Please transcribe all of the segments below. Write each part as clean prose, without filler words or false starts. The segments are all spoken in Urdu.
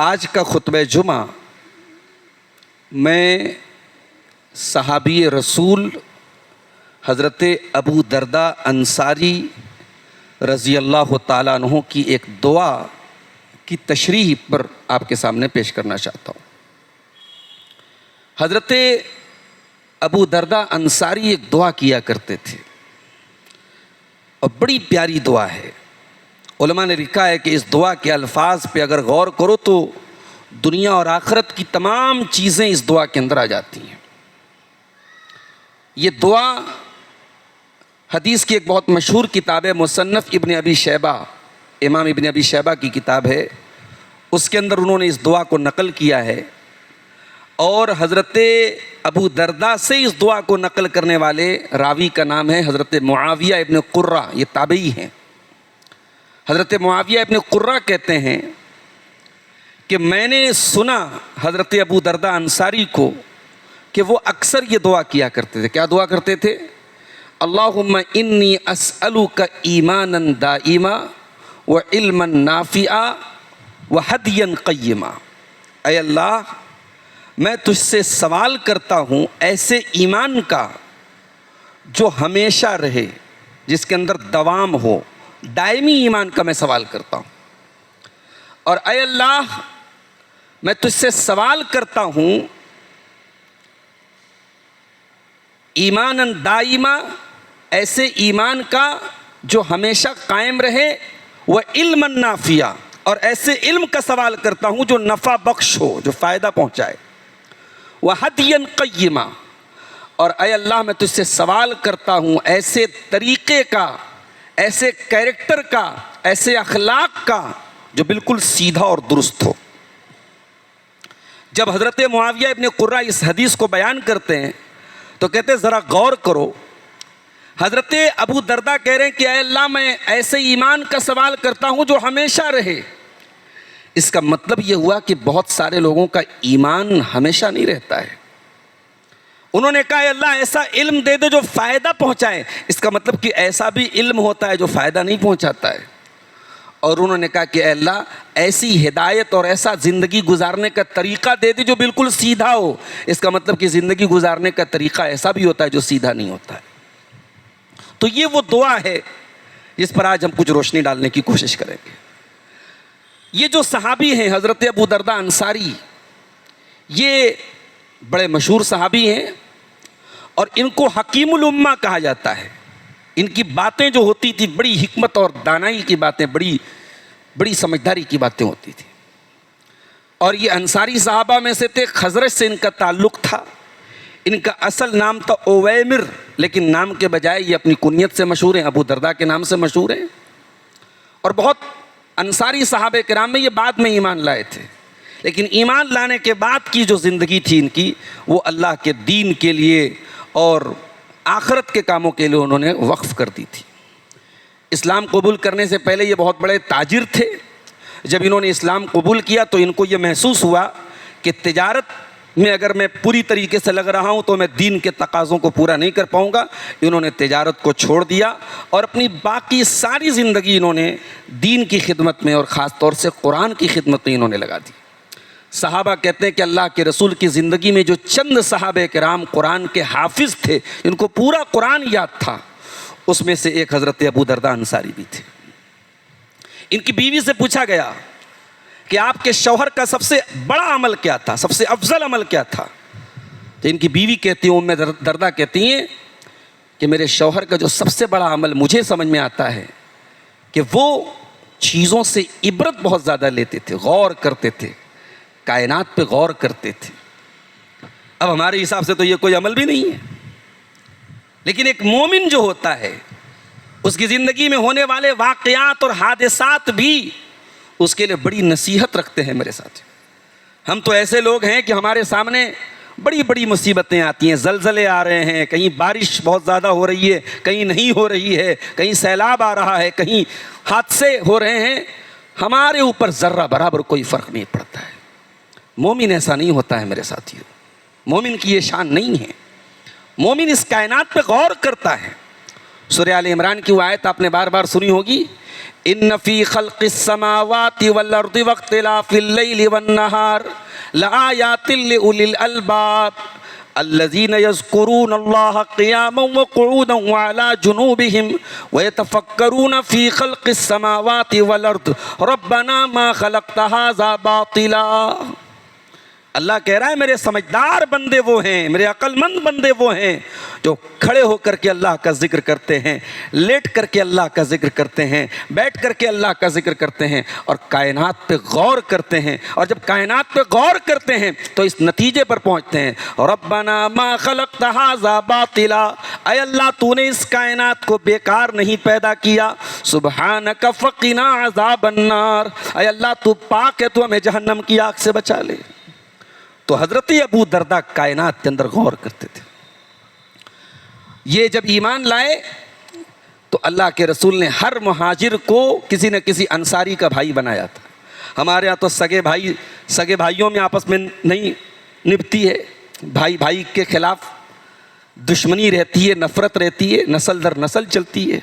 آج کا خطبہ جمعہ میں صحابی رسول حضرت ابو درداء انصاری رضی اللہ تعالیٰ عنہ کی ایک دعا کی تشریح پر آپ کے سامنے پیش کرنا چاہتا ہوں۔ حضرت ابو درداء انصاری ایک دعا کیا کرتے تھے اور بڑی پیاری دعا ہے۔ علماء نے لکھا ہے کہ اس دعا کے الفاظ پہ اگر غور کرو تو دنیا اور آخرت کی تمام چیزیں اس دعا کے اندر آ جاتی ہیں۔ یہ دعا حدیث کی ایک بہت مشہور کتاب ہے، مصنف ابن ابی شیبہ، امام ابن ابی شیبہ کی کتاب ہے، اس کے اندر انہوں نے اس دعا کو نقل کیا ہے، اور حضرت ابو درداء سے اس دعا کو نقل کرنے والے راوی کا نام ہے حضرت معاویہ ابن قرہ، یہ تابعی ہیں۔ حضرت معاویہ ابن قرہ کہتے ہیں کہ میں نے سنا حضرت ابو درداء انصاری کو کہ وہ اکثر یہ دعا کیا کرتے تھے۔ کیا دعا کرتے تھے؟ اللہم انی اسألک ایمانا دائما وعلما نافعا وہدیا قیما۔ اے اللہ، میں تجھ سے سوال کرتا ہوں ایسے ایمان کا جو ہمیشہ رہے، جس کے اندر دوام ہو، دائمی ایمان کا میں سوال کرتا ہوں، اور اے اللہ میں تجھ سے سوال کرتا ہوں ایمانا دائما، ایسے ایمان کا جو ہمیشہ قائم رہے، وہ علما نافعا، اور ایسے علم کا سوال کرتا ہوں جو نفع بخش ہو، جو فائدہ پہنچائے، وہدیا قیما، اور اے اللہ میں تجھ سے سوال کرتا ہوں ایسے طریقے کا، ایسے کیریکٹر کا، ایسے اخلاق کا جو بالکل سیدھا اور درست ہو۔ جب حضرت معاویہ ابن قرہ اس حدیث کو بیان کرتے ہیں تو کہتے ہیں ذرا غور کرو، حضرت ابو درداء کہہ رہے ہیں کہ اے اللہ میں ایسے ایمان کا سوال کرتا ہوں جو ہمیشہ رہے۔ اس کا مطلب یہ ہوا کہ بہت سارے لوگوں کا ایمان ہمیشہ نہیں رہتا ہے۔ انہوں نے کہا اے اللہ ایسا علم دے دے جو فائدہ پہنچائے۔ اس کا مطلب کہ ایسا بھی علم ہوتا ہے جو فائدہ نہیں پہنچاتا ہے۔ اور انہوں نے کہا کہ اے اللہ ایسی ہدایت اور ایسا زندگی گزارنے کا طریقہ دے دے جو بالکل سیدھا ہو۔ اس کا مطلب کہ زندگی گزارنے کا طریقہ ایسا بھی ہوتا ہے جو سیدھا نہیں ہوتا ہے۔ تو یہ وہ دعا ہے جس پر آج ہم کچھ روشنی ڈالنے کی کوشش کریں گے۔ یہ جو صحابی ہیں حضرت ابو درداء انصاری، یہ بڑے مشہور صحابی ہیں اور ان کو حکیم الامہ کہا جاتا ہے۔ ان کی باتیں جو ہوتی تھی بڑی حکمت اور دانائی کی باتیں، بڑی سمجھداری کی باتیں ہوتی تھی۔ اور یہ انصاری صحابہ میں سے تھے، خزرج سے ان کا تعلق تھا۔ ان کا اصل نام تھا اویمر، لیکن نام کے بجائے یہ اپنی کنیت سے مشہور ہیں، ابو درداء کے نام سے مشہور ہیں۔ اور بہت انصاری صحابہ کرام میں یہ بعد میں ایمان لائے تھے، لیکن ایمان لانے کے بعد کی جو زندگی تھی ان کی، وہ اللہ کے دین کے لیے اور آخرت کے کاموں کے لیے انہوں نے وقف کر دی تھی۔ اسلام قبول کرنے سے پہلے یہ بہت بڑے تاجر تھے۔ جب انہوں نے اسلام قبول کیا تو ان کو یہ محسوس ہوا کہ تجارت میں اگر میں پوری طریقے سے لگ رہا ہوں تو میں دین کے تقاضوں کو پورا نہیں کر پاؤں گا۔ انہوں نے تجارت کو چھوڑ دیا اور اپنی باقی ساری زندگی انہوں نے دین کی خدمت میں اور خاص طور سے قرآن کی خدمت میں انہوں نے لگا دی۔ صحابہ کہتے ہیں کہ اللہ کے رسول کی زندگی میں جو چند صحابہ کرام قرآن کے حافظ تھے، ان کو پورا قرآن یاد تھا، اس میں سے ایک حضرت ابو درداء انصاری بھی تھے۔ ان کی بیوی سے پوچھا گیا کہ آپ کے شوہر کا سب سے بڑا عمل کیا تھا، سب سے افضل عمل کیا تھا؟ تو ان کی بیوی کہتی ہیں، ام درداء کہتی ہیں کہ میرے شوہر کا جو سب سے بڑا عمل مجھے سمجھ میں آتا ہے کہ وہ چیزوں سے عبرت بہت زیادہ لیتے تھے، غور کرتے تھے، کائنات پہ غور کرتے تھے۔ اب ہمارے حساب سے تو یہ کوئی عمل بھی نہیں ہے، لیکن ایک مومن جو ہوتا ہے اس کی زندگی میں ہونے والے واقعات اور حادثات بھی اس کے لیے بڑی نصیحت رکھتے ہیں۔ میرے ساتھ ہم تو ایسے لوگ ہیں کہ ہمارے سامنے بڑی بڑی مصیبتیں آتی ہیں، زلزلے آ رہے ہیں، کہیں بارش بہت زیادہ ہو رہی ہے، کہیں نہیں ہو رہی ہے، کہیں سیلاب آ رہا ہے، کہیں حادثے ہو رہے ہیں، ہمارے اوپر ذرہ برابر کوئی فرق نہیں پڑتا ہے۔ مومن ایسا نہیں ہوتا ہے میرے ساتھیوں، مومن کی یہ شان نہیں ہے۔ مومن اس کائنات پہ غور کرتا ہے، سورہ آل عمران کی وہ آیت آپ نے بار بار سنی ہوگی، ان فی خلق السماوات والارض واختلاف اللیل والنہار لآیات لأولی الالباب الذین یذکرون اللہ قیاما وقعودا وعلی جنوبہم ویتفکرون فی خلق السماوات والارض ربنا ما خلقت ھذا باطلا۔ اللہ کہہ رہا ہے میرے سمجھدار بندے وہ ہیں، میرے عقل مند بندے وہ ہیں جو کھڑے ہو کر کے اللہ کا ذکر کرتے ہیں، لیٹ کر کے اللہ کا ذکر کرتے ہیں، بیٹھ کر کے اللہ کا ذکر کرتے ہیں اور کائنات پہ غور کرتے ہیں، اور جب کائنات پہ غور کرتے ہیں تو اس نتیجے پر پہنچتے ہیں، ربنا ما خلقت ھذا باطلا، اے اللہ تو نے اس کائنات کو بیکار نہیں پیدا کیا، سبحانک فقنا عذاب النار، اے اللہ تو پاک ہے، تو ہمیں جہنم کی آگ سے بچا لے۔ تو حضرت ابو درداء کائنات کے اندر غور کرتے تھے۔ یہ جب ایمان لائے تو اللہ کے رسول نے ہر مہاجر کو کسی نہ کسی انصاری کا بھائی بنایا تھا۔ ہمارے ہاں تو سگے بھائیوں میں آپس میں نہیں نبھتی ہے، بھائی بھائی کے خلاف دشمنی رہتی ہے، نفرت رہتی ہے، نسل در نسل چلتی ہے۔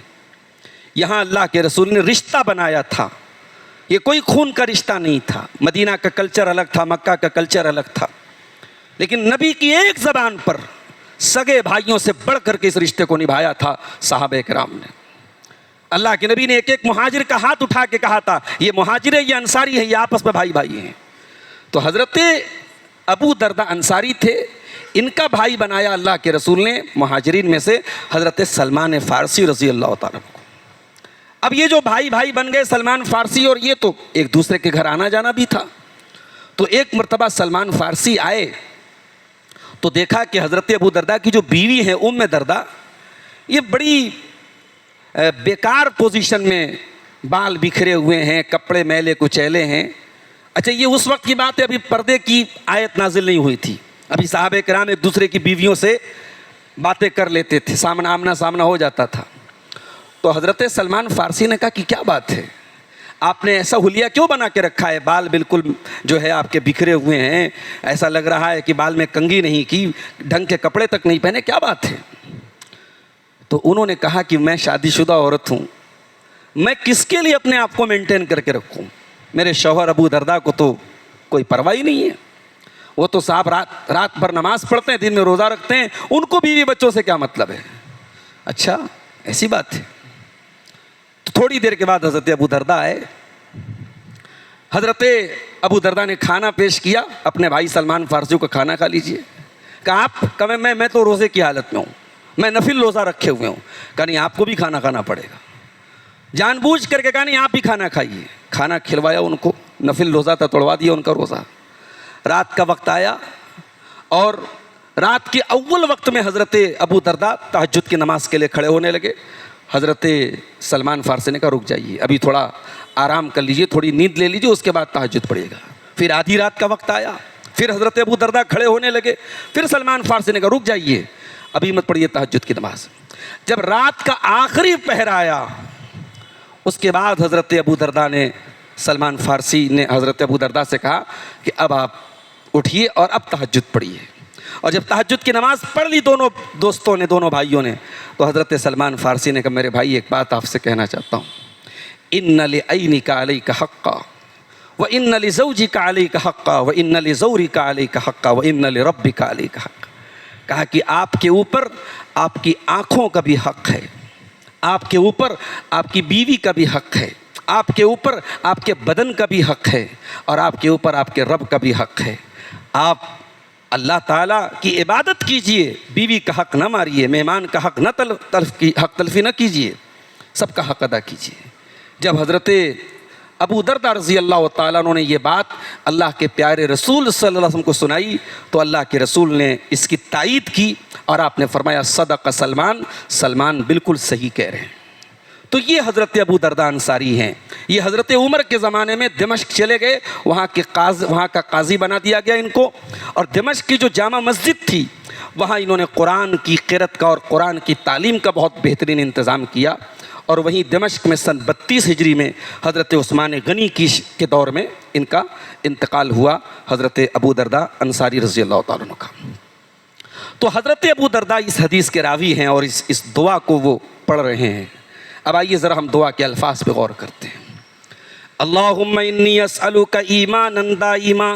یہاں اللہ کے رسول نے رشتہ بنایا تھا، یہ کوئی خون کا رشتہ نہیں تھا۔ مدینہ کا کلچر الگ تھا، مکہ کا کلچر الگ تھا، لیکن نبی کی ایک زبان پر سگے بھائیوں سے بڑھ کر کے اس رشتے کو نبھایا تھا صحابہ کرام نے۔ اللہ کے نبی نے ایک ایک مہاجر کا ہاتھ اٹھا کے کہا تھا یہ مہاجر ہے، یہ انصاری ہے، یہ آپس میں بھائی بھائی ہیں۔ تو حضرت ابو درداء انصاری تھے، ان کا بھائی بنایا اللہ کے رسول نے مہاجرین میں سے حضرت سلمان فارسی رضی اللہ تعالیٰ عنہ کو۔ اب یہ جو بھائی بھائی بن گئے سلمان فارسی اور یہ تو ایک دوسرے کے گھر آنا جانا بھی تھا۔ تو ایک مرتبہ سلمان فارسی آئے تو دیکھا کہ حضرت ابو درداء کی جو بیوی ہیں ام درداء، یہ بڑی بیکار پوزیشن میں، بال بکھرے ہوئے ہیں، کپڑے میلے کچیلے ہیں۔ اچھا یہ اس وقت کی بات ہے، ابھی پردے کی آیت نازل نہیں ہوئی تھی، ابھی صحابہ کرام ایک دوسرے کی بیویوں سے باتیں کر لیتے تھے، آمنا سامنا ہو جاتا تھا۔ تو حضرت سلمان فارسی نے کہا کہ کیا بات ہے، آپ نے ایسا حلیہ کیوں بنا کے رکھا ہے، بال بالکل جو ہے آپ کے بکھرے ہوئے ہیں، ایسا لگ رہا ہے کہ بال میں کنگھی نہیں کی، ڈھنگ کے کپڑے تک نہیں پہنے، کیا بات ہے؟ تو انہوں نے کہا کہ میں شادی شدہ عورت ہوں، میں کس کے لیے اپنے آپ کو مینٹین کر کے رکھوں، میرے شوہر ابو درداء کو تو کوئی پرواہ ہی نہیں ہے، وہ تو صاحب رات بھر نماز پڑھتے ہیں، دن میں روزہ رکھتے ہیں، ان کو بیوی بچوں سے کیا مطلب ہے؟ اچھا ایسی بات ہے۔ تھوڑی دیر کے بعد حضرت ابو درداء آئے، حضرت ابو درداء نے کھانا پیش کیا، اپنے بھائی سلمان فارسی کو کھانا کھا لیجئے۔ کہا آپ میں تو روزے کی حالت میں ہوں، میں نفل روزہ رکھے ہوئے ہوں۔ کہا نہیں آپ کو بھی کھانا کھانا پڑے گا، جان بوجھ کر کے کہا نہیں آپ بھی کھانا کھائیے۔ کھانا کھلوایا ان کو، نفل روزہ تھا، توڑوا دیا ان کا روزہ۔ رات کا وقت آیا اور رات کے اول وقت میں حضرت ابو درداء تہجد کی نماز کے لیے کھڑے ہونے لگے۔ حضرت سلمان فارسی نے کہا رک جائیے، ابھی تھوڑا آرام کر لیجئے، تھوڑی نیند لے لیجئے، اس کے بعد تہجد پڑھیے گا۔ پھر آدھی رات کا وقت آیا، پھر حضرت ابو درداء کھڑے ہونے لگے، پھر سلمان فارسی نے کہا رک جائیے، ابھی مت پڑھیے تہجد کی نماز۔ جب رات کا آخری پہر آیا اس کے بعد حضرت ابو درداء نے، سلمان فارسی نے حضرت ابو درداء سے کہا کہ اب آپ اٹھیے اور اب تہجد پڑھیے۔ اور جب تہجد کی نماز پڑھ لی دونوں دوستوں نے، دونوں بھائیوں نے، تو حضرت سلمان فارسی نے کہا میرے بھائی ایک بات آپ سے کہنا چاہتا ہوں، ان لعینک علیک حقا وان لزوجک علیک حقا وان لزورک علیک حقا وان لربک علیک حقا۔ کہا کہ آپ کے اوپر آپ کی آنکھوں کا بھی حق ہے، آپ کے اوپر آپ کی بیوی کا بھی حق ہے، آپ کے اوپر آپ کے بدن کا بھی حق ہے، اور آپ کے اوپر آپ کے رب کا بھی حق ہے۔ آپ اللہ تعالیٰ کی عبادت کیجئے، بیوی کا حق نہ ماریے، مہمان کا حق نہ تلفی نہ کیجئے، سب کا حق ادا کیجئے۔ جب حضرت ابو درداء رضی اللہ تعالیٰ عنہ نے یہ بات اللہ کے پیارے رسول صلی اللہ علیہ وسلم کو سنائی تو اللہ کے رسول نے اس کی تائید کی اور آپ نے فرمایا صدق سلمان، سلمان بالکل صحیح کہہ رہے ہیں۔ تو یہ حضرت ابو درداء انصاری ہیں۔ یہ حضرت عمر کے زمانے میں دمشق چلے گئے، وہاں کا قاضی بنا دیا گیا ان کو، اور دمشق کی جو جامع مسجد تھی وہاں انہوں نے قرآن کی قرأت کا اور قرآن کی تعلیم کا بہت بہترین انتظام کیا۔ اور وہیں دمشق میں سن 32 ہجری میں حضرت عثمان غنی کے دور میں ان کا انتقال ہوا، حضرت ابو درداء انصاری رضی اللہ تعالیٰ عنہ کا۔ تو حضرت ابو دردہ اس حدیث کے راوی ہیں اور اس دعا کو وہ پڑھ رہے ہیں. اب آئیے ذرا ہم دعا کے الفاظ پہ غور کرتے ہیں. اللہم انی اسألک ایمانا دائما،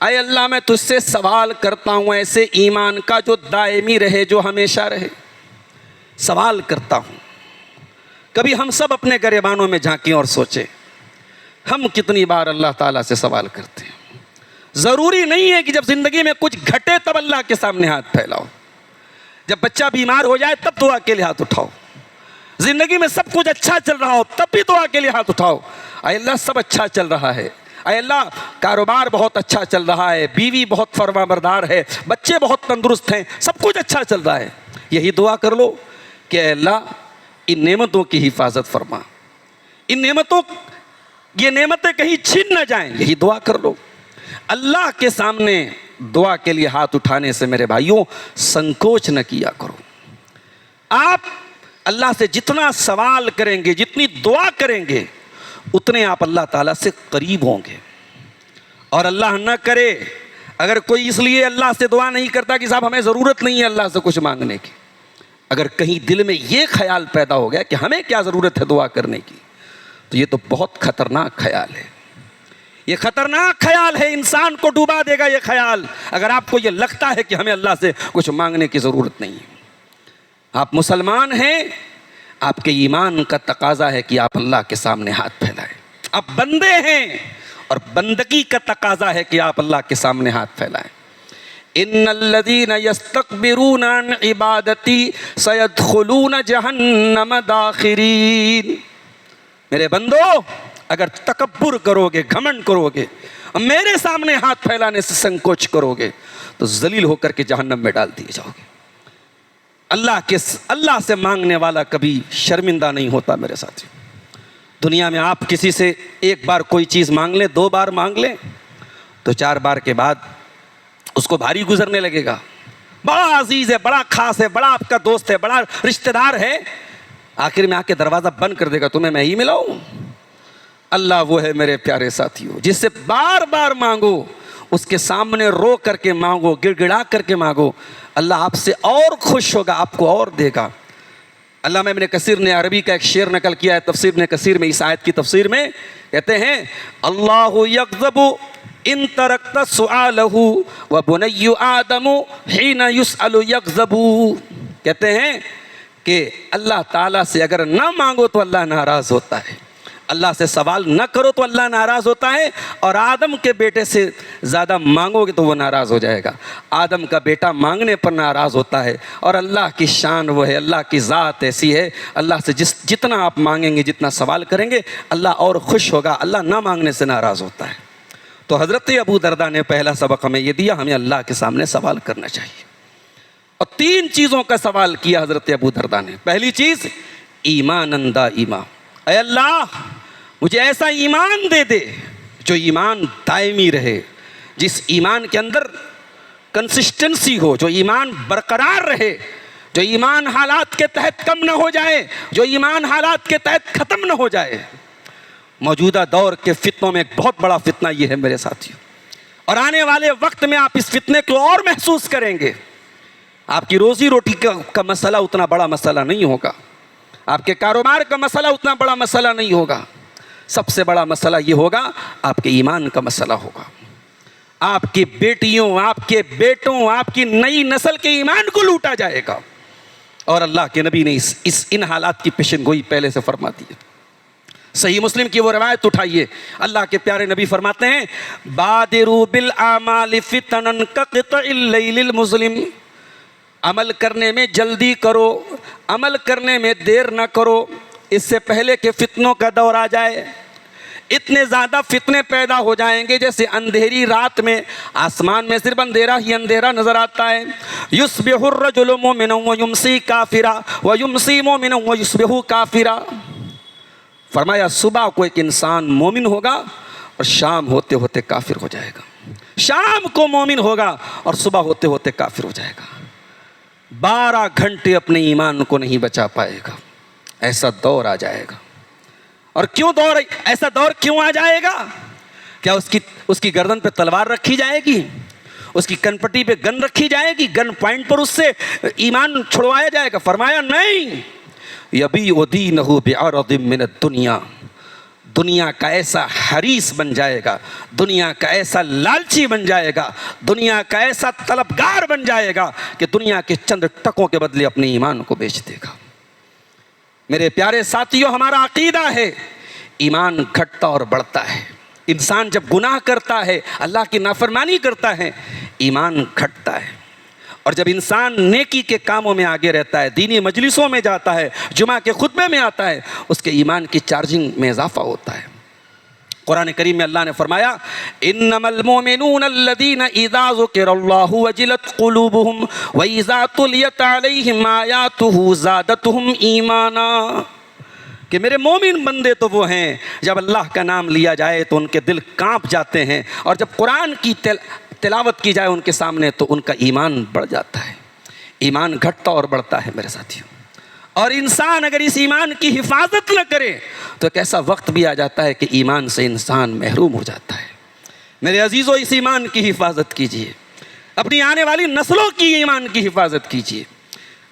اے اللہ میں تجھ سے سوال کرتا ہوں ایسے ایمان کا جو دائمی رہے، جو ہمیشہ رہے. سوال کرتا ہوں. کبھی ہم سب اپنے گریبانوں میں جھانکیں اور سوچیں ہم کتنی بار اللہ تعالیٰ سے سوال کرتے ہیں. ضروری نہیں ہے کہ جب زندگی میں کچھ گھٹے تب اللہ کے سامنے ہاتھ پھیلاؤ. جب بچہ بیمار ہو جائے تب دعا کے لیے ہاتھ اٹھاؤ. زندگی میں سب کچھ اچھا چل رہا ہو تب بھی دعا کے لیے ہاتھ اٹھاؤ. اے اللہ سب اچھا چل رہا ہے، اے اللہ کاروبار بہت اچھا چل رہا ہے، بیوی بہت فرما بردار ہے، بچے بہت تندرست ہیں، سب کچھ اچھا چل رہا ہے. یہی دعا کر لو کہ اے اللہ ان نعمتوں کی حفاظت فرما، یہ نعمتیں کہیں چھن نہ جائیں. یہی دعا کر لو. اللہ کے سامنے دعا کے لیے ہاتھ اٹھانے سے میرے بھائیوں سنکوچ نہ کیا کرو. آپ اللہ سے جتنا سوال کریں گے، جتنی دعا کریں گے، اتنے آپ اللہ تعالیٰ سے قریب ہوں گے. اور اللہ نہ کرے اگر کوئی اس لیے اللہ سے دعا نہیں کرتا کہ صاحب ہمیں ضرورت نہیں ہے اللہ سے کچھ مانگنے کی، اگر کہیں دل میں یہ خیال پیدا ہو گیا کہ ہمیں کیا ضرورت ہے دعا کرنے کی، تو یہ تو بہت خطرناک خیال ہے. یہ خطرناک خیال ہے، انسان کو ڈوبا دے گا یہ خیال اگر آپ کو یہ لگتا ہے کہ ہمیں اللہ سے کچھ مانگنے کی ضرورت نہیں ہے. آپ مسلمان ہیں، آپ کے ایمان کا تقاضا ہے کہ آپ اللہ کے سامنے ہاتھ پھیلائیں. آپ بندے ہیں اور بندگی کا تقاضا ہے کہ آپ اللہ کے سامنے ہاتھ پھیلائیں. ان الذین یستکبرون عن عبادتی سیدخلون جہنم داخرین. میرے بندو اگر تکبر کرو گے، گھمنڈ کرو گے، میرے سامنے ہاتھ پھیلانے سے سنکوچ کرو گے تو ذلیل ہو کر کے جہنم میں ڈال دیے جاؤ گے. اللہ سے مانگنے والا کبھی شرمندہ نہیں ہوتا میرے ساتھی. دنیا میں آپ کسی سے ایک بار کوئی چیز مانگ لیں، 2 بار مانگ لیں تو 4 بار کے بعد اس کو بھاری گزرنے لگے گا. بڑا عزیز ہے، بڑا خاص ہے، بڑا آپ کا دوست ہے، بڑا رشتہ دار ہے، آخر میں آ کے دروازہ بند کر دے گا، تمہیں میں ہی ملاؤں. اللہ وہ ہے میرے پیارے ساتھیوں جس سے بار بار مانگو، اس کے سامنے رو کر کے مانگو، گڑ گڑا کر کے مانگو، اللہ آپ سے اور خوش ہوگا، آپ کو اور دے گا. علامہ ابن کثیر نے عربی کا ایک شعر نقل کیا ہے تفسیر ابن کثیر میں. اس آیت کی تفسیر میں کہتے ہیں اللہ یغضب ان ترکت سؤالہ وبنی آدم حین یسأل یغضب. کہتے ہیں کہ اللہ تعالیٰ سے اگر نہ مانگو تو اللہ ناراض ہوتا ہے، اللہ سے سوال نہ کرو تو اللہ ناراض ہوتا ہے، اور آدم کے بیٹے سے زیادہ مانگو گے تو وہ ناراض ہو جائے گا. آدم کا بیٹا مانگنے پر ناراض ہوتا ہے، اور اللہ کی شان وہ ہے، اللہ کی ذات ایسی ہے، اللہ سے جتنا آپ مانگیں گے، جتنا سوال کریں گے، اللہ اور خوش ہوگا، اللہ نہ مانگنے سے ناراض ہوتا ہے. تو حضرت ابو دردہ نے پہلا سبق ہمیں یہ دیا، ہمیں اللہ کے سامنے سوال کرنا چاہیے. اور 3 چیزوں کا سوال کیا حضرت ابو دردہ نے. پہلی چیز ایمان دائما، اے اللہ مجھے ایسا ایمان دے دے جو ایمان دائمی رہے، جس ایمان کے اندر کنسسٹنسی ہو، جو ایمان برقرار رہے، جو ایمان حالات کے تحت کم نہ ہو جائے، جو ایمان حالات کے تحت ختم نہ ہو جائے. موجودہ دور کے فتنوں میں ایک بہت بڑا فتنہ یہ ہے میرے ساتھیوں، اور آنے والے وقت میں آپ اس فتنے کو اور محسوس کریں گے. آپ کی روزی روٹی کا مسئلہ اتنا بڑا مسئلہ نہیں ہوگا، آپ کے کاروبار کا مسئلہ اتنا بڑا مسئلہ نہیں ہوگا. سب سے بڑا مسئلہ یہ ہوگا آپ کے ایمان کا مسئلہ ہوگا. آپ کی بیٹیوں، آپ کے بیٹوں، آپ کی نئی نسل کے ایمان کو لوٹا جائے گا. اور اللہ کے نبی نے ان حالات کی پیشن گوئی پہلے سے فرما دی ہے. صحیح مسلم کی وہ روایت اٹھائیے، اللہ کے پیارے نبی فرماتے ہیں بادروا بالاعمال فتنا کقطع اللیل المظلم. عمل کرنے میں جلدی کرو، عمل کرنے میں دیر نہ کرو، اس سے پہلے کہ فتنوں کا دور آ جائے. اتنے زیادہ فتنے پیدا ہو جائیں گے جیسے اندھیری رات میں آسمان میں صرف اندھیرا ہی اندھیرا نظر آتا ہے. یصبح الرجل مؤمنا ویمسی کافرا ویمسی مؤمنا ویصبح کافرا. فرمایا صبح کو ایک انسان مومن ہوگا اور شام ہوتے ہوتے کافر ہو جائے گا. شام کو مومن ہوگا اور صبح ہوتے ہوتے کافر ہو جائے گا. 12 گھنٹے اپنے ایمان کو نہیں بچا پائے گا. ایسا دور آ جائے گا. اور ایسا دور کیوں آ جائے گا؟ کیا اس کی گردن پہ تلوار رکھی جائے گی؟ اس کی کنپٹی پہ گن رکھی جائے گی, گن پوائنٹ پر اس سے ایمان چھڑوایا جائے گا؟ فرمایا نہیں, یبیع دینہ بعرض من الدنیا, دنیا کا ایسا حریص بن جائے گا, دنیا کا ایسا لالچی بن جائے گا, دنیا کا ایسا طلبگار بن جائے گا کہ دنیا کے چند ٹکوں کے بدلے اپنے ایمان کو بیچ دے گا. میرے پیارے ساتھیوں, ہمارا عقیدہ ہے ایمان گھٹتا اور بڑھتا ہے. انسان جب گناہ کرتا ہے, اللہ کی نافرمانی کرتا ہے, ایمان گھٹتا ہے. اور جب انسان نیکی کے کاموں میں آگے رہتا ہے, دینی مجلسوں میں جاتا ہے, جمعہ کے خطبے میں آتا ہے, اس کے ایمان کی چارجنگ میں اضافہ ہوتا ہے. قرآن کریم میں اللہ نے فرمایا انما المؤمنون الذین اذا ذکر اللہ وجلت قلوبہم واذا تلیت علیہم آیاتہ زادتہم ایمانا, کہ میرے مومن بندے تو وہ ہیں جب اللہ کا نام لیا جائے تو ان کے دل کانپ جاتے ہیں, اور جب قرآن کی تلاوت کی جائے ان کے سامنے تو ان کا ایمان بڑھ جاتا ہے. ایمان گھٹتا اور بڑھتا ہے میرے ساتھیوں. اور انسان اگر اس ایمان کی حفاظت نہ کرے تو ایک ایسا وقت بھی آ جاتا ہے کہ ایمان سے انسان محروم ہو جاتا ہے. میرے عزیزو, اس ایمان کی حفاظت کیجئے, اپنی آنے والی نسلوں کی ایمان کی حفاظت کیجئے.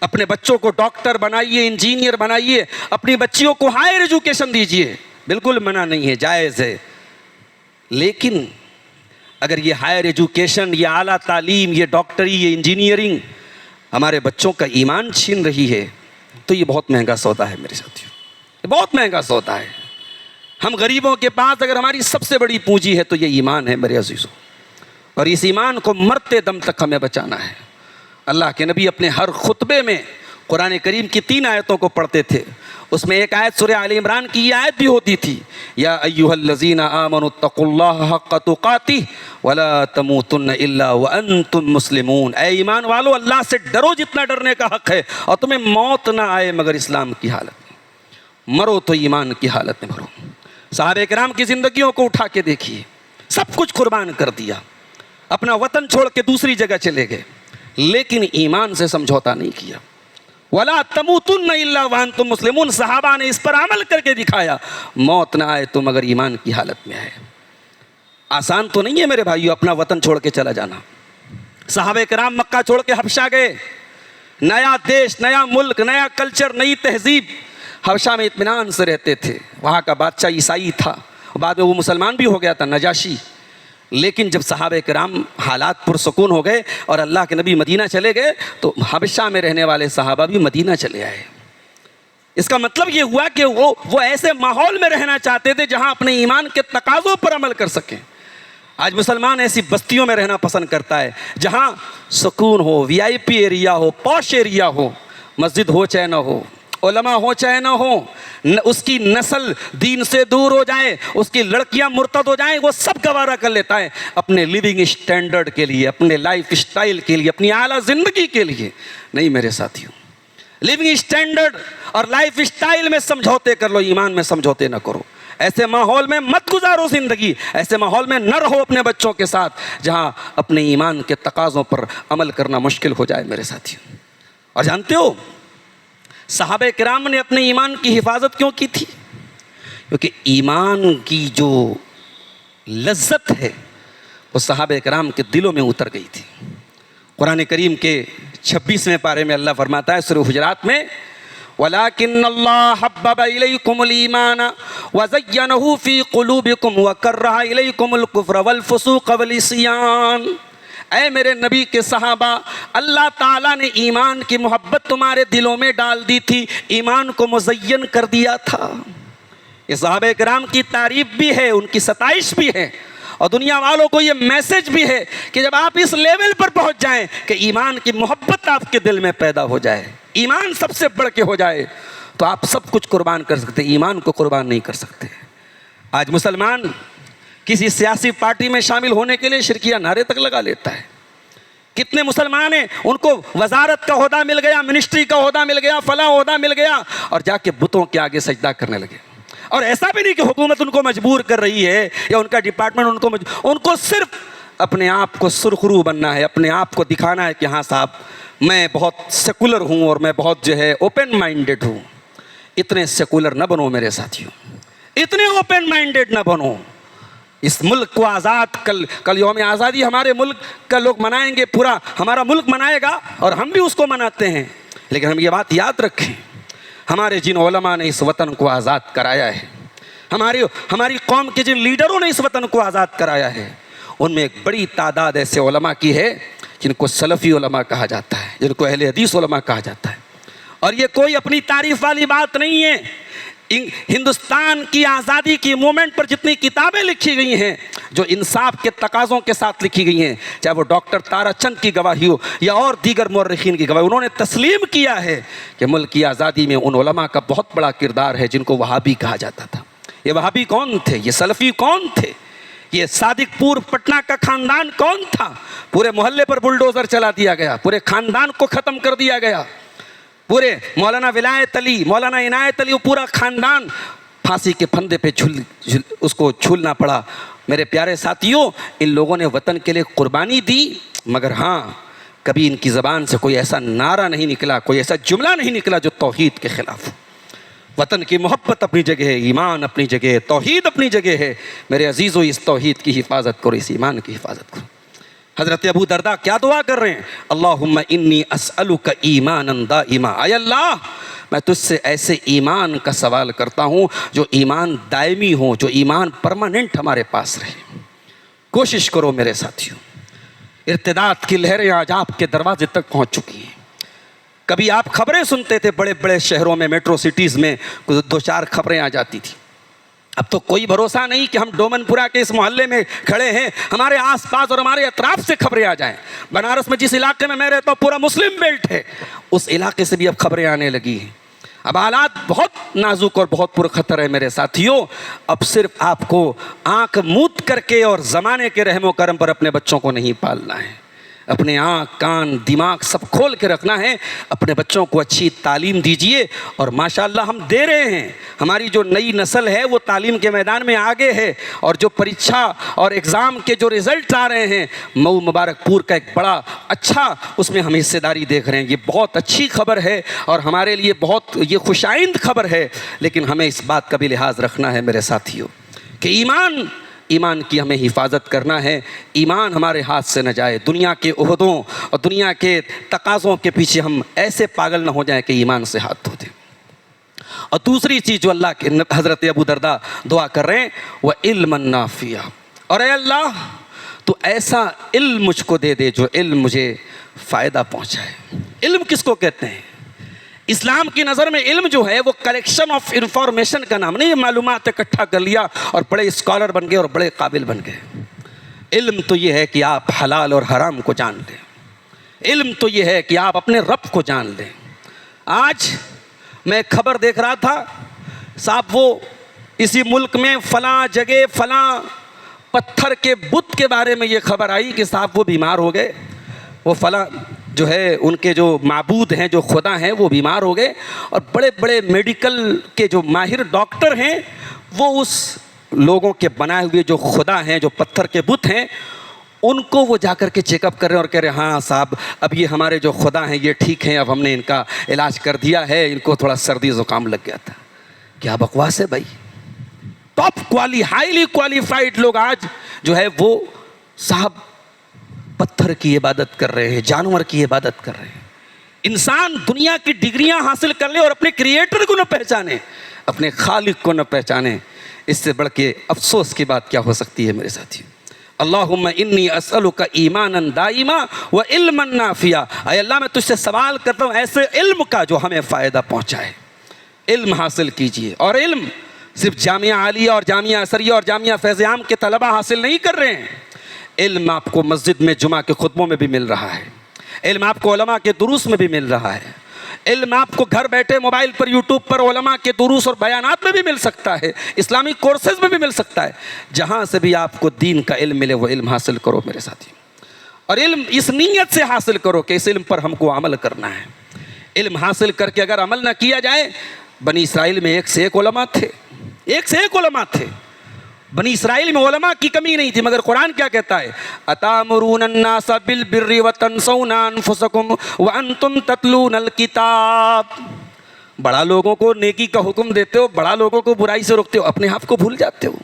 اپنے بچوں کو ڈاکٹر بنائیے, انجینئر بنائیے, اپنی بچیوں کو ہائر ایجوکیشن دیجئے, بالکل منع نہیں ہے, جائز ہے. لیکن اگر یہ ہائر ایجوکیشن, یہ اعلیٰ تعلیم, یہ ڈاکٹری, یہ انجینئرنگ ہمارے بچوں کا ایمان چھین رہی ہے تو یہ بہت مہنگا سودا ہے میرے ساتھیوں, یہ بہت مہنگا سودا ہے. ہم غریبوں کے پاس اگر ہماری سب سے بڑی پونجی ہے تو یہ ایمان ہے میرے عزیزوں, اور اس ایمان کو مرتے دم تک ہمیں بچانا ہے. اللہ کے نبی اپنے ہر خطبے میں قرآن کریم کی 3 آیتوں کو پڑھتے تھے. اس میں ایک آیت سورہ آل عمران کی یہ آیت بھی ہوتی تھی, یا ایھا الذین آمنوا اتقوا اللہ حق تقاتہ ولا تموتن الا وانتم مسلمون, اے ایمان والو اللہ سے ڈرو جتنا ڈرنے کا حق ہے, اور تمہیں موت نہ آئے مگر اسلام کی حالت میں, مرو تو ایمان کی حالت میں مرو. صحابہ کرام کی زندگیوں کو اٹھا کے دیکھیے, سب کچھ قربان کر دیا, اپنا وطن چھوڑ کے دوسری جگہ چلے گئے, لیکن ایمان سے سمجھوتا نہیں کیا. وَلَا تَمُوتُنَّ إِلَّا وَأَنْتُمْ مُسْلِمُونَ, صحابہ نے اس پر عمل کر کے دکھایا, موت نہ آئے تو مگر ایمان کی حالت میں آئے. آسان تو نہیں ہے میرے بھائیو اپنا وطن چھوڑ کے چلا جانا. صحابہ کرام مکہ چھوڑ کے حبشہ گئے, نیا دیش, نیا ملک, نیا کلچر, نئی تہذیب. حبشہ میں اطمینان سے رہتے تھے, وہاں کا بادشاہ عیسائی تھا, بعد میں وہ مسلمان بھی ہو گیا تھا, نجاشی. لیکن جب صحابہ کرام حالات پرسکون ہو گئے اور اللہ کے نبی مدینہ چلے گئے تو حبشہ میں رہنے والے صحابہ بھی مدینہ چلے آئے. اس کا مطلب یہ ہوا کہ وہ ایسے ماحول میں رہنا چاہتے تھے جہاں اپنے ایمان کے تقاضوں پر عمل کر سکیں. آج مسلمان ایسی بستیوں میں رہنا پسند کرتا ہے جہاں سکون ہو, وی آئی پی ایریا ہو, پوش ایریا ہو, مسجد ہو چاہے نہ ہو, علماء ہو چاہے نہ ہو, اس کی نسل دین سے دور ہو جائے, اس کی لڑکیاں مرتد ہو جائیں, وہ سب گوارا کر لیتا ہے اپنے لیونگ اسٹینڈرڈ کے لیے, اپنے لائف اسٹائل کے لیے, اپنی اعلیٰ زندگی کے لیے. نہیں میرے ساتھیوں, لیونگ اسٹینڈرڈ اور لائف اسٹائل میں سمجھوتے کر لو, ایمان میں سمجھوتے نہ کرو. ایسے ماحول میں مت گزارو زندگی, ایسے ماحول میں نہ رہو اپنے بچوں کے ساتھ جہاں اپنے ایمان کے تقاضوں پر عمل کرنا مشکل ہو جائے میرے ساتھیوں. اور جانتے ہو صحابہ کرام نے اپنے ایمان کی حفاظت کیوں کی تھی؟ کیونکہ ایمان کی جو لذت ہے وہ صحابہ کرام کے دلوں میں اتر گئی تھی. قرآن کریم کے 26ویں پارے میں اللہ فرماتا ہے سورہ حجرات میں, وَلَكِنَّ اللَّهَ حَبَّبَ إِلَيْكُمُ الْإِيمَانَ وَزَيَّنَهُ فِي قُلُوبِكُمْ وَكَرَّهَ إِلَيْكُمُ الْكُفْرَ وَالْفُسُوقَ وَالْعِصْيَانَ. اے میرے نبی کے صحابہ, اللہ تعالیٰ نے ایمان کی محبت تمہارے دلوں میں ڈال دی تھی, ایمان کو مزین کر دیا تھا. یہ صحابہ کرام کی تعریف بھی ہے, ان کی ستائش بھی ہے, اور دنیا والوں کو یہ میسج بھی ہے کہ جب آپ اس لیول پر پہنچ جائیں کہ ایمان کی محبت آپ کے دل میں پیدا ہو جائے, ایمان سب سے بڑھ کے ہو جائے, تو آپ سب کچھ قربان کر سکتے, ایمان کو قربان نہیں کر سکتے. آج مسلمان کسی سیاسی پارٹی میں شامل ہونے کے لیے شرکیہ نعرے تک لگا لیتا ہے. کتنے مسلمان ہیں ان کو وزارت کا عہدہ مل گیا, منسٹری کا عہدہ مل گیا, فلاں عہدہ مل گیا, اور جا کے بتوں کے آگے سجدہ کرنے لگے. اور ایسا بھی نہیں کہ حکومت ان کو مجبور کر رہی ہے یا ان کا ڈپارٹمنٹ ان کو صرف اپنے آپ کو سرخرو بننا ہے, اپنے آپ کو دکھانا ہے کہ ہاں صاحب میں بہت سیکولر ہوں اور میں بہت اوپن مائنڈڈ ہوں. اتنے سیکولر نہ بنو میرے ساتھیوں, اتنے اوپن مائنڈڈ نہ بنو. اس ملک کو آزاد کل یوم آزادی ہمارے ملک کا لوگ منائیں گے، پورا ہمارا ملک منائے گا اور ہم بھی اس کو مناتے ہیں، لیکن ہم یہ بات یاد رکھیں ہمارے جن علماء نے اس وطن کو آزاد کرایا ہے، ہماری قوم کے جن لیڈروں نے اس وطن کو آزاد کرایا ہے، ان میں ایک بڑی تعداد ایسے علماء کی ہے جن کو سلفی علماء کہا جاتا ہے، جن کو اہل حدیث علماء کہا جاتا ہے۔ اور یہ کوئی اپنی تعریف والی بات نہیں ہے۔ ہندوستان کی آزادی کی مومنٹ پر جتنی کتابیں لکھی گئی ہیں جو انصاف کے تقاضوں کے ساتھ لکھی گئی ہیں، چاہے وہ ڈاکٹر تارا چند کی گواہی ہو یا اور دیگر مورخین کی گواہی، انہوں نے تسلیم کیا ہے کہ ملک کی آزادی میں ان علماء کا بہت بڑا کردار ہے جن کو وہابی کہا جاتا تھا۔ یہ وہابی کون تھے؟ یہ سلفی کون تھے؟ یہ صادق پور پٹنہ کا خاندان کون تھا؟ پورے محلے پر بلڈوزر چلا دیا گیا، پورے خاندان کو ختم کر دیا گیا، پورے مولانا ولایت علی، مولانا عنایت علی، پورا خاندان پھانسی کے پھندے پہ اس کو جھولنا پڑا۔ میرے پیارے ساتھیوں، ان لوگوں نے وطن کے لیے قربانی دی، مگر ہاں کبھی ان کی زبان سے کوئی ایسا نعرہ نہیں نکلا، کوئی ایسا جملہ نہیں نکلا جو توحید کے خلاف ہو۔ وطن کی محبت اپنی جگہ ہے، ایمان اپنی جگہ ہے، توحید اپنی جگہ ہے۔ میرے عزیزو، اس توحید کی حفاظت کرو، اس ایمان کی حفاظت کرو۔ حضرت ابو درداء کیا دعا کر رہے ہیں؟ اللہم انی اسألک ایمانا دائما، اے اللہ میں تجھ سے ایسے ایمان کا سوال کرتا ہوں جو ایمان دائمی ہو، جو ایمان پرماننٹ ہمارے پاس رہے۔ کوشش کرو میرے ساتھیوں، ارتداد کی لہریں آج آپ کے دروازے تک پہنچ چکی ہیں۔ کبھی آپ خبریں سنتے تھے، بڑے بڑے شہروں میں، میٹرو سٹیز میں دو چار خبریں آ جاتی تھی۔ اب تو کوئی بھروسہ نہیں کہ ہم ڈومن پورہ کے اس محلے میں کھڑے ہیں، ہمارے آس پاس اور ہمارے اطراف سے خبریں آ جائیں۔ بنارس میں جس علاقے میں رہتا ہوں پورا مسلم بیلٹ ہے، اس علاقے سے بھی اب خبریں آنے لگی ہیں۔ اب حالات بہت نازک اور بہت پرخطر ہے میرے ساتھیوں۔ اب صرف آپ کو آنکھ موت کر کے اور زمانے کے رحم و کرم پر اپنے بچوں کو نہیں پالنا ہے، اپنے آنکھ کان دماغ سب کھول کے رکھنا ہے۔ اپنے بچوں کو اچھی تعلیم دیجئے، اور ماشاءاللہ ہم دے رہے ہیں۔ ہماری جو نئی نسل ہے وہ تعلیم کے میدان میں آگے ہے، اور جو پریچھا اور ایگزام کے جو رزلٹ آ رہے ہیں، مئو مبارک پور کا ایک بڑا اچھا اس میں ہم حصے داری دیکھ رہے ہیں۔ یہ بہت اچھی خبر ہے اور ہمارے لیے بہت یہ خوش آئند خبر ہے، لیکن ہمیں اس بات کا بھی لحاظ رکھنا ہے میرے ساتھیوں کہ ایمان کی ہمیں حفاظت کرنا ہے۔ ایمان ہمارے ہاتھ سے نہ جائے، دنیا کے عہدوں اور دنیا کے تقاضوں کے پیچھے ہم ایسے پاگل نہ ہو جائیں کہ ایمان سے ہاتھ دھو دیں۔ اور دوسری چیز جو اللہ کے حضرت ابو درداء دعا کر رہے ہیں، وہ علم نافع، اور اے اللہ تو ایسا علم مجھ کو دے دے جو علم مجھے فائدہ پہنچائے۔ علم کس کو کہتے ہیں؟ اسلام کی نظر میں علم جو ہے وہ کلیکشن آف انفارمیشن کا نام نہیں ہے، معلومات اکٹھا کر لیا اور بڑے اسکالر بن گئے اور بڑے قابل بن گئے۔ علم تو یہ ہے کہ آپ حلال اور حرام کو جان لیں، علم تو یہ ہے کہ آپ اپنے رب کو جان لیں۔ آج میں خبر دیکھ رہا تھا صاحب، وہ اسی ملک میں فلاں جگہ فلاں پتھر کے بت کے بارے میں یہ خبر آئی کہ صاحب وہ بیمار ہو گئے، وہ فلاں جو ہے ان کے جو معبود ہیں، جو خدا ہیں، وہ بیمار ہو گئے، اور بڑے بڑے میڈیکل کے جو ماہر ڈاکٹر ہیں وہ اس لوگوں کے بنائے ہوئے جو خدا ہیں، جو پتھر کے بت ہیں، ان کو وہ جا کر کے چیک اپ کر رہے ہیں اور کہہ رہے ہیں ہاں صاحب اب یہ ہمارے جو خدا ہیں یہ ٹھیک ہیں، اب ہم نے ان کا علاج کر دیا ہے، ان کو تھوڑا سردی زکام لگ گیا تھا۔ کیا بکواس ہے بھائی! ٹاپ ہائیلی کوالیفائڈ لوگ آج جو ہے وہ صاحب پتھر کی عبادت کر رہے ہیں، جانور کی عبادت کر رہے ہیں۔ انسان دنیا کی ڈگریاں حاصل کر لے اور اپنے کریٹر کو نہ پہچانے، اپنے خالق کو نہ پہچانے، اس سے بڑھ کے افسوس کی بات کیا ہو سکتی ہے میرے ساتھی؟ اللہم انی اسألک ایمانا دائما و علما نافعا، اے اللہ میں تجھ سے سوال کرتا ہوں ایسے علم کا جو ہمیں فائدہ پہنچائے۔ علم حاصل کیجئے، اور علم صرف جامعہ عالیہ اور جامعہ اثریہ اور جامعہ فیض عام کے طلبہ حاصل نہیں کر رہے ہیں، علم آپ کو مسجد میں جمعہ کے خطبوں میں بھی مل رہا ہے، علم آپ کو علماء کے دروس میں بھی مل رہا ہے، علم آپ کو گھر بیٹھے موبائل پر یوٹیوب پر علماء کے دروس اور بیانات میں بھی مل سکتا ہے، اسلامی کورسز میں بھی مل سکتا ہے۔ جہاں سے بھی آپ کو دین کا علم ملے وہ علم حاصل کرو میرے ساتھی، اور علم اس نیت سے حاصل کرو کہ اس علم پر ہم کو عمل کرنا ہے۔ علم حاصل کر کے اگر عمل نہ کیا جائے، بنی اسرائیل میں ایک سے ایک علماء تھے، ایک سے ایک علماء تھے، بنی اسرائیل میں علماء کی کمی نہیں تھی، مگر قرآن کیا کہتا ہے؟ اتامرون الناس بالبر وتنسون انفسکم وانتم تتلون الکتاب، بڑا لوگوں کو نیکی کا حکم دیتے ہو، بڑا لوگوں کو برائی سے روکتے ہو، اپنے آپ کو بھول جاتے ہو۔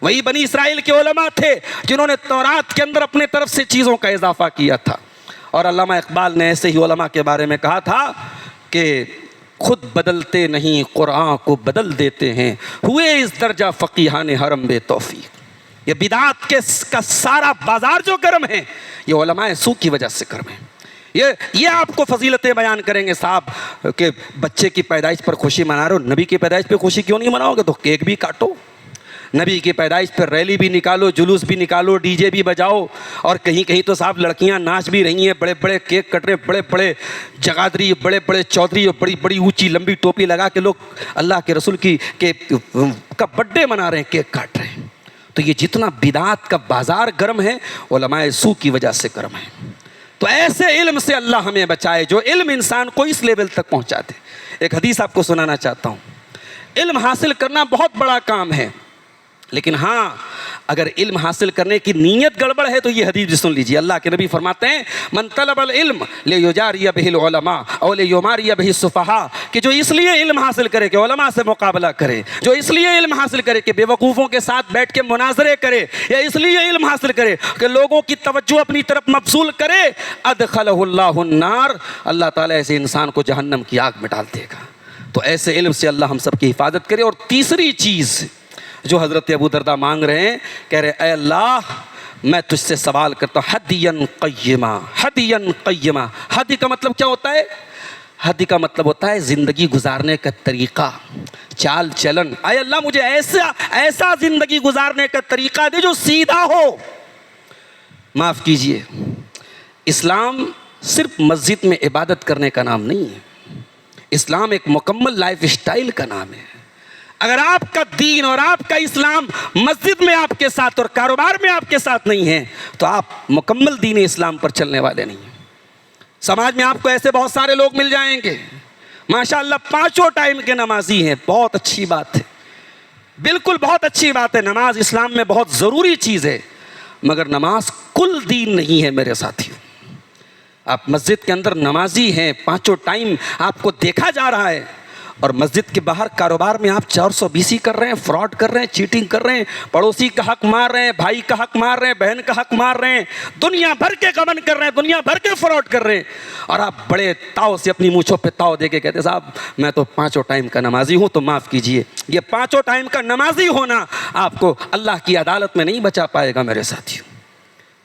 وہی بنی اسرائیل کے علماء تھے جنہوں نے تورات کے اندر اپنے طرف سے چیزوں کا اضافہ کیا تھا. اور علامہ اقبال نے ایسے ہی علماء کے بارے میں کہا تھا کہ خود بدلتے نہیں قرآن کو بدل دیتے ہیں، ہوئے اس درجہ فقیہان حرم بے توفیق. یہ بدعات کا سارا بازار جو گرم ہے یہ علماء سو کی وجہ سے گرم ہے. یہ آپ کو فضیلتیں بیان کریں گے صاحب کہ بچے کی پیدائش پر خوشی منا رہے ہو، نبی کی پیدائش پہ خوشی کیوں نہیں مناؤ گے؟ تو کیک بھی کاٹو، نبی کی پیدائش پہ ریلی بھی نکالو، جلوس بھی نکالو، ڈی جے بھی بجاؤ. اور کہیں کہیں تو صاحب لڑکیاں ناچ بھی رہی ہیں، بڑے بڑے کیک کٹ رہے، بڑے بڑے جگادری، بڑے بڑے چودھری، بڑی بڑی اونچی لمبی ٹوپی لگا کے لوگ اللہ کے رسول کا برتھ ڈے منا رہے ہیں، کیک کاٹ رہے ہیں. تو یہ جتنا بدعات کا بازار گرم ہے علماء سو کی وجہ سے گرم ہے. تو ایسے علم سے اللہ ہمیں بچائے جو علم انسان کو اس لیول تک پہنچا دے. ایک حدیث آپ کو سنانا چاہتا ہوں. علم حاصل کرنا بہت بڑا کام ہے، لیکن ہاں اگر علم حاصل کرنے کی نیت گڑبڑ ہے تو یہ حدیث بھی سن لیجیے. اللہ کے نبی فرماتے ہیں من طلب العلم لیجاری بہ العلماء او لیماری بہ السفہاء، کہ جو اس لیے علم حاصل کرے کہ علماء سے مقابلہ کرے، جو اس لیے علم حاصل کرے کہ بے وقوفوں کے ساتھ بیٹھ کے مناظرے کرے، یا اس لیے علم حاصل کرے کہ لوگوں کی توجہ اپنی طرف مبذول کرے، ادخلہ اللہ النار، اللہ تعالیٰ ایسے انسان کو جہنم کی آگ میں ڈال دے گا. تو ایسے علم سے اللہ ہم سب کی حفاظت کرے. اور تیسری چیز جو حضرت ابو درداء مانگ رہے ہیں، کہہ رہے اے اللہ میں تجھ سے سوال کرتا ہوں ہدین قیمہ. ہدین قیمہ، ہدی کا مطلب کیا ہوتا ہے؟ ہدی کا مطلب ہوتا ہے زندگی گزارنے کا طریقہ، چال چلن. اے اللہ مجھے ایسا زندگی گزارنے کا طریقہ دے جو سیدھا ہو. معاف کیجئے، اسلام صرف مسجد میں عبادت کرنے کا نام نہیں ہے. اسلام ایک مکمل لائف اسٹائل کا نام ہے. اگر آپ کا دین اور آپ کا اسلام مسجد میں آپ کے ساتھ اور کاروبار میں آپ کے ساتھ نہیں ہے تو آپ مکمل دین اسلام پر چلنے والے نہیں ہیں. سماج میں آپ کو ایسے بہت سارے لوگ مل جائیں گے ماشاءاللہ 5 ٹائم کے نمازی ہیں، بہت اچھی بات ہے، بالکل بہت اچھی بات ہے. نماز اسلام میں بہت ضروری چیز ہے، مگر نماز کل دین نہیں ہے میرے ساتھیوں. آپ مسجد کے اندر نمازی ہیں، 5 ٹائم آپ کو دیکھا جا رہا ہے، اور مسجد کے باہر کاروبار میں آپ 420 کر رہے ہیں، فراڈ کر رہے ہیں، چیٹنگ کر رہے ہیں، پڑوسی کا حق مار رہے ہیں، بھائی کا حق مار رہے ہیں، بہن کا حق مار رہے ہیں، دنیا بھر کے غبن کر رہے ہیں، دنیا بھر کے فراڈ کر رہے ہیں، اور آپ بڑے تاؤ سے اپنی مونچھوں پہ تاؤ دے کے کہتے ہیں صاحب میں تو 5 ٹائم کا نمازی ہوں. تو معاف کیجئے، یہ 5 ٹائم کا نمازی ہونا آپ کو اللہ کی عدالت میں نہیں بچا پائے گا میرے ساتھیوں.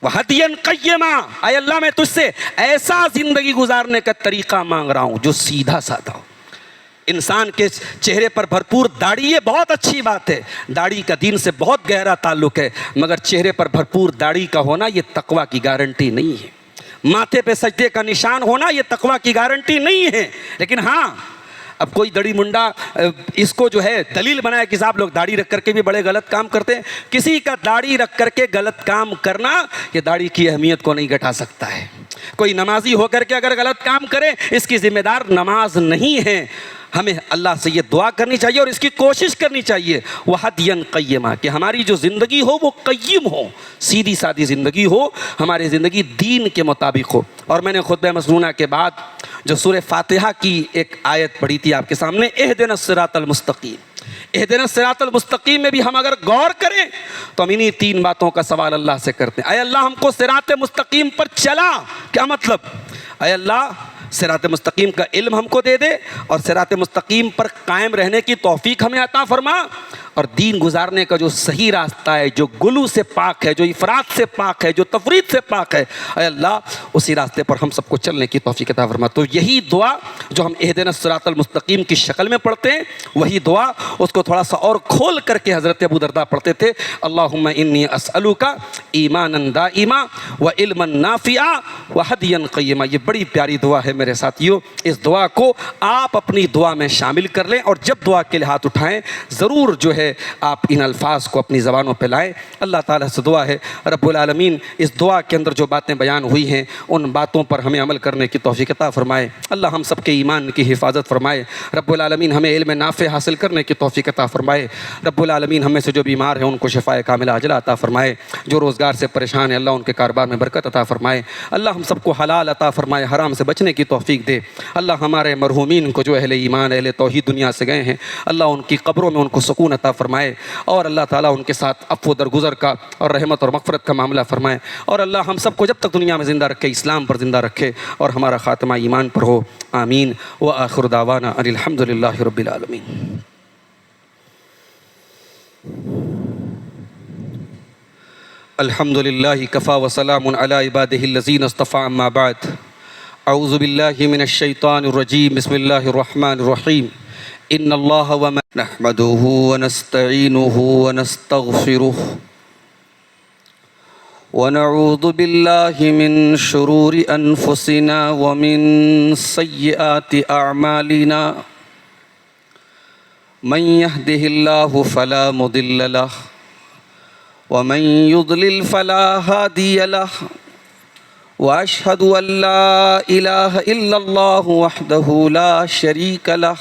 وَہَدْيًا قَيِّمًا، اے اللہ میں تجھ سے ایسا زندگی گزارنے کا طریقہ مانگ رہا ہوں جو سیدھا سادہ ہو. انسان کے چہرے پر بھرپور داڑھی، یہ بہت اچھی بات ہے، داڑھی کا دین سے بہت گہرا تعلق ہے، مگر چہرے پر بھرپور داڑھی کا ہونا یہ تقویٰ کی گارنٹی نہیں ہے. ماتھے پہ سجدے کا نشان ہونا یہ تقویٰ کی گارنٹی نہیں ہے. لیکن ہاں اب کوئی دڑی منڈا اس کو جو ہے دلیل بنایا کہ صاحب لوگ داڑھی رکھ کر کے بھی بڑے غلط کام کرتے ہیں. کسی کا داڑھی رکھ کر کے غلط کام کرنا یہ داڑھی کی اہمیت کو نہیں گھٹا سکتا ہے. کوئی نمازی ہو کر کے اگر غلط کام کرے اس کی ذمہ دار نماز نہیں ہے. ہمیں اللہ سے یہ دعا کرنی چاہیے اور اس کی کوشش کرنی چاہیے وَحَدْيًا قَيِّمًا، کہ ہماری جو زندگی ہو وہ قیم ہو، سیدھی سادھی زندگی ہو، ہماری زندگی دین کے مطابق ہو. اور میں نے خطبہ مسنونہ کے بعد جو سورہ فاتحہ کی ایک آیت پڑھی تھی آپ کے سامنے، اہدنا الصراط المستقیم. اہدنا الصراط المستقیم میں بھی ہم اگر غور کریں تو ہم انہی 3 باتوں کا سوال اللہ سے کرتے ہیں. اے اللہ ہم کو صراط مستقیم پر چلا، کیا مطلب؟ اے اللہ صراط مستقیم کا علم ہم کو دے دے اور صراط مستقیم پر قائم رہنے کی توفیق ہمیں عطا فرما، اور دین گزارنے کا جو صحیح راستہ ہے، جو غلو سے پاک ہے، جو افراط سے پاک ہے، جو تفریط سے پاک ہے، اے اللہ اسی راستے پر ہم سب کو چلنے کی توفیق عطا فرما. تو یہی دعا جو ہم اہدنا الصراط المستقیم کی شکل میں پڑھتے ہیں، وہی دعا اس کو تھوڑا سا اور کھول کر کے حضرت ابو درداء پڑھتے تھے. اللہم انی اسألک ایمانا دائما وعلما نافعا وہدیا قیما. یہ بڑی پیاری دعا ہے میرے ساتھیوں. اس دعا کو آپ اپنی دعا میں شامل کر لیں، اور جب دعا کے لیے ہاتھ اٹھائیں ضرور جو ہے آپ ان الفاظ کو اپنی زبانوں پہ لائیں. اللہ تعالیٰ سے دعا ہے رب العالمین اس دعا کے اندر جو باتیں بیان ہوئی ہیں ان باتوں پر ہمیں عمل کرنے کی توفیق عطا فرمائے. اللہ ہم سب کے ایمان کی حفاظت فرمائے. رب العالمین ہمیں علم نافع حاصل کرنے کی توفیق عطا فرمائے. رب العالمین ہم میں سے جو بیمار ہیں ان کو شفائے کاملہ عاجلہ عطا فرمائے. جو روزگار سے پریشان ہیں اللہ ان کے کاروبار میں برکت عطا فرمائے. اللہ ہم سب کو حلال عطا فرمائے، حرام سے بچنے کی توفیق دے۔ اللہ ہمارے مرحومین کو جو اہل ایمان اہل توحید دنیا سے گئے ہیں، اللہ ان کی قبروں میں ان کو سکون عطا فرمائے، اور اللہ تعالیٰ ان کے ساتھ عفو درگزر کا اور رحمت اور مغفرت کا معاملہ فرمائے، اور اللہ ہم سب کو جب تک دنیا میں زندہ رکھے اسلام پر زندہ رکھے اور ہمارا خاتمہ ایمان پر ہو، آمین۔ وآخر دعوانا ان الحمد للہ رب العالمین۔ الحمد للہ کفا وسلام علی عبادہ الذین اصطفى، اما بعد، اعوذ باللہ من الشیطان الرجیم، بسم اللہ الرحمن الرحیم۔ ان اللہ نحمده ونستعینه ونستغفره ونعوذ باللہ من شرور انفسنا ومن سیئات اعمالنا، من يهده اللہ فلا مضل له ومن يضلل فلا هادي له، واشهد ان لا اله الا الله وحده لا شريك له،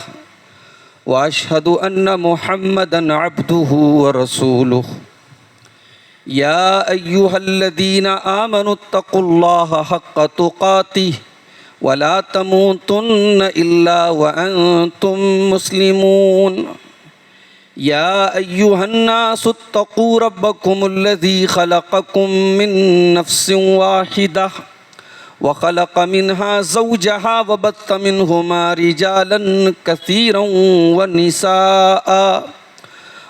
واشهد ان محمدا عبده ورسوله۔ يا ايها الذين آمنوا اتقوا الله حق تقاته ولا تموتن الا وانتم مسلمون۔ يا أيها الناس اتقوا ربكم الذي خلقكم من نفس واحدة وخلق منها زوجها وبث منهما رجالا كثيرا ونساء،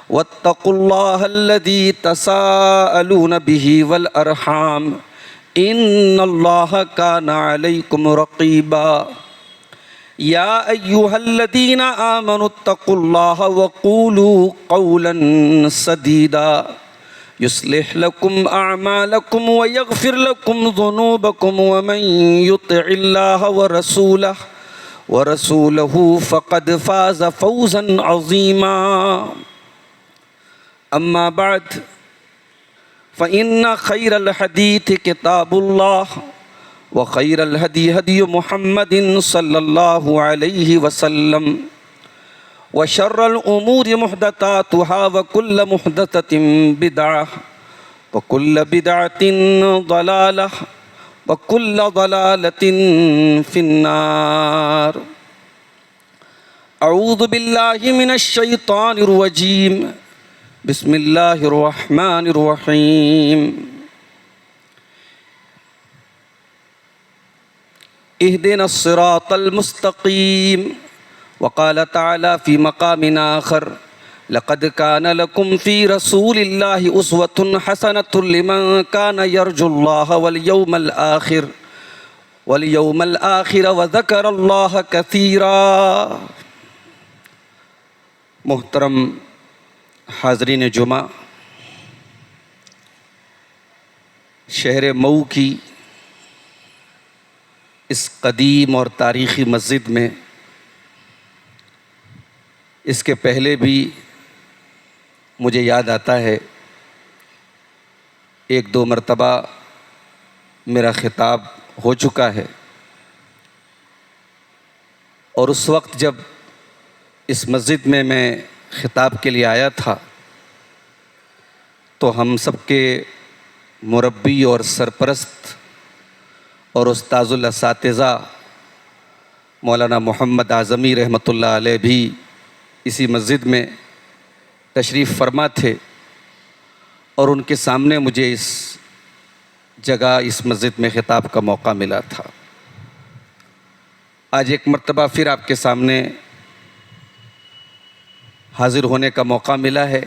واتقوا الله الذي تساءلون به والأرحام إن الله كان عليكم رقيبا۔ يا أيها الذين آمنوا اتقوا الله وقولوا قولا سديدا يصلح لكم أعمالكم ويغفر لكم ذنوبكم، ومن يطع الله ورسوله فقد فاز فوزا عظيما۔ أما بعد، فإن خير الحديث كتاب الله، وخير الهدي هدي محمد صلى الله عليه وسلم، وشر الأمور محدثاتها، وكل محدثة بدعة، وكل بدعة ضلالة، وكل ضلالة في النار۔ أعوذ بالله من الشيطان الرجيم، بسم الله الرحمن الرحيم۔ اهدنا الصراط المستقيم، وقال تعالى في مقام آخر: لقد كان لكم في رسول الله أسوة حسنة لمن كان يرجو الله واليوم الآخر وذكر الله كثيرا۔ محترم حاضرین جمعہ، شہر مئو کی اس قدیم اور تاریخی مسجد میں اس کے پہلے بھی مجھے یاد آتا ہے ایک دو مرتبہ میرا خطاب ہو چکا ہے، اور اس وقت جب اس مسجد میں خطاب کے لیے آیا تھا تو ہم سب کے مربی اور سرپرست اور استاذ الاساتذہ مولانا محمد اعظمی رحمۃ اللہ علیہ بھی اسی مسجد میں تشریف فرما تھے، اور ان کے سامنے مجھے اس جگہ اس مسجد میں خطاب کا موقع ملا تھا۔ آج ایک مرتبہ پھر آپ کے سامنے حاضر ہونے کا موقع ملا ہے۔